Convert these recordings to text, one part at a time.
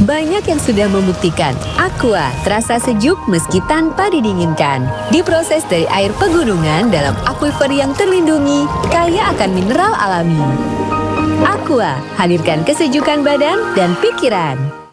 Banyak yang sudah membuktikan Aqua terasa sejuk meski tanpa didinginkan. Diproses dari air pegunungan dalam akuifer yang terlindungi, kaya akan mineral alami. Aqua, hadirkan kesejukan badan dan pikiran.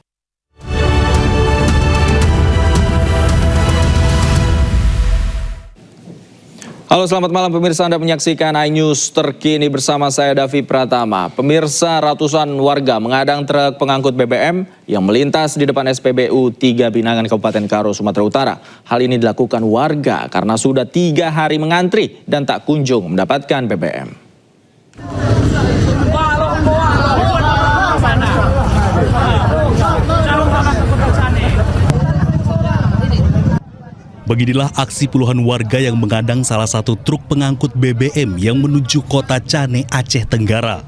Halo, selamat malam pemirsa, Anda menyaksikan iNews terkini bersama saya Davi Pratama. Pemirsa, ratusan warga mengadang truk pengangkut BBM yang melintas di depan SPBU 3 Binangan Kabupaten Karo, Sumatera Utara. Hal ini dilakukan warga karena sudah 3 hari mengantri dan tak kunjung mendapatkan BBM. Beginilah aksi puluhan warga yang mengadang salah satu truk pengangkut BBM yang menuju kota Cane, Aceh Tenggara.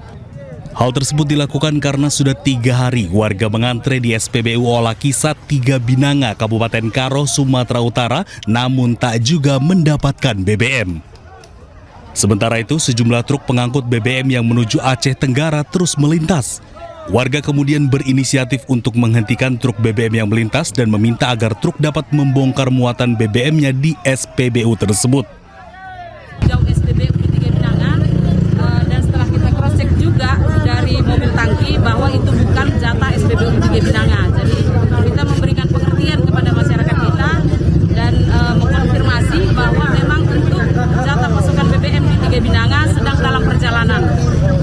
Hal tersebut dilakukan karena sudah 3 hari warga mengantre di SPBU Olakisat 3 Binanga, Kabupaten Karo, Sumatera Utara, namun tak juga mendapatkan BBM. Sementara itu, sejumlah truk pengangkut BBM yang menuju Aceh Tenggara terus melintas. Warga kemudian berinisiatif untuk menghentikan truk BBM yang melintas dan meminta agar truk dapat membongkar muatan BBM-nya di SPBU tersebut. Jauh SPBU di 3 Binangan, dan setelah kita cross-check juga dari mobil tangki bahwa itu bukan jatah SPBU di 3 Binangan. Jadi kita memberikan pengertian kepada masyarakat kita dan mengkonfirmasi bahwa memang untuk jatah pasokan BBM di 3 Binangan sedang dalam perjalanan.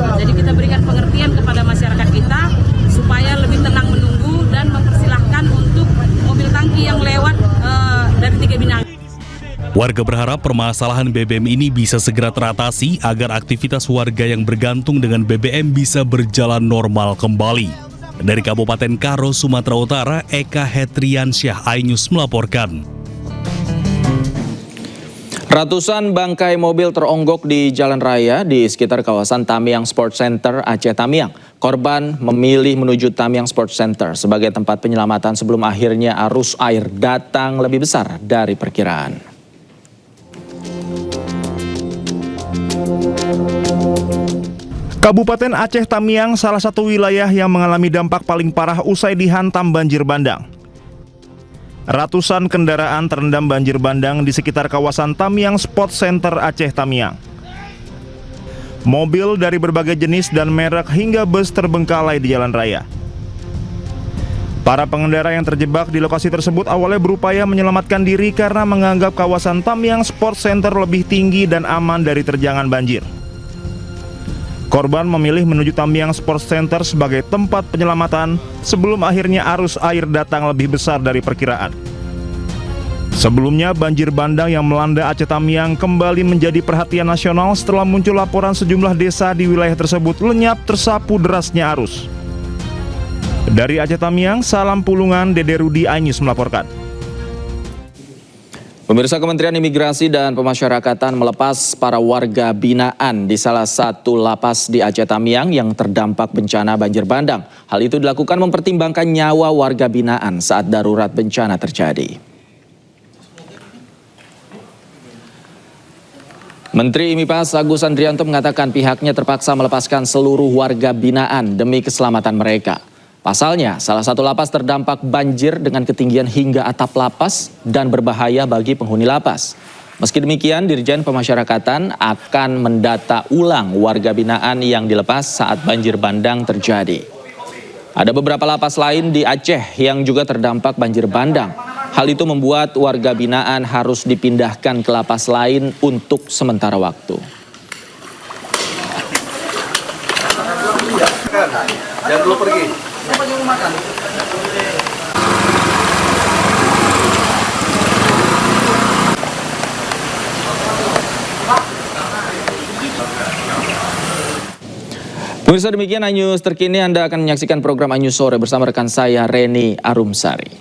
Jadi kita berikan pengertian kepada masyarakat kita supaya lebih tenang menunggu dan mempersilahkan untuk mobil tangki yang lewat dari 3 Binangan. Warga berharap permasalahan BBM ini bisa segera teratasi agar aktivitas warga yang bergantung dengan BBM bisa berjalan normal kembali. Dari Kabupaten Karo, Sumatera Utara, Eka Hetriansyah, iNews melaporkan. Ratusan bangkai mobil teronggok di jalan raya di sekitar kawasan Tamiang Sports Center, Aceh Tamiang. Korban memilih menuju Tamiang Sports Center sebagai tempat penyelamatan sebelum akhirnya arus air datang lebih besar dari perkiraan. Kabupaten Aceh Tamiang salah satu wilayah yang mengalami dampak paling parah usai dihantam banjir bandang. Ratusan kendaraan terendam banjir bandang di sekitar kawasan Tamiang Sports Center Aceh Tamiang. Mobil dari berbagai jenis dan merek hingga bus terbengkalai di jalan raya. Para pengendara yang terjebak di lokasi tersebut awalnya berupaya menyelamatkan diri karena menganggap kawasan Tamiang Sports Center lebih tinggi dan aman dari terjangan banjir. Korban memilih menuju Tamiang Sports Center sebagai tempat penyelamatan sebelum akhirnya arus air datang lebih besar dari perkiraan. Sebelumnya, banjir bandang yang melanda Aceh Tamiang kembali menjadi perhatian nasional setelah muncul laporan sejumlah desa di wilayah tersebut lenyap tersapu derasnya arus. Dari Aceh Tamiang, Salam Pulungan, Dede Rudi, iNews melaporkan. Pemirsa, Kementerian Imigrasi dan Pemasyarakatan melepas para warga binaan di salah satu lapas di Aceh Tamiang yang terdampak bencana banjir bandang. Hal itu dilakukan mempertimbangkan nyawa warga binaan saat darurat bencana terjadi. Menteri IMIPAS Agus Andrianto mengatakan pihaknya terpaksa melepaskan seluruh warga binaan demi keselamatan mereka. Pasalnya, salah satu lapas terdampak banjir dengan ketinggian hingga atap lapas dan berbahaya bagi penghuni lapas. Meski demikian, Dirjen Pemasyarakatan akan mendata ulang warga binaan yang dilepas saat banjir bandang terjadi. Ada beberapa lapas lain di Aceh yang juga terdampak banjir bandang. Hal itu membuat warga binaan harus dipindahkan ke lapas lain untuk sementara waktu. Jangan dulu pergi. Pemirsa, demikian iNews terkini. Anda akan menyaksikan program iNews sore bersama rekan saya Reni Arumsari.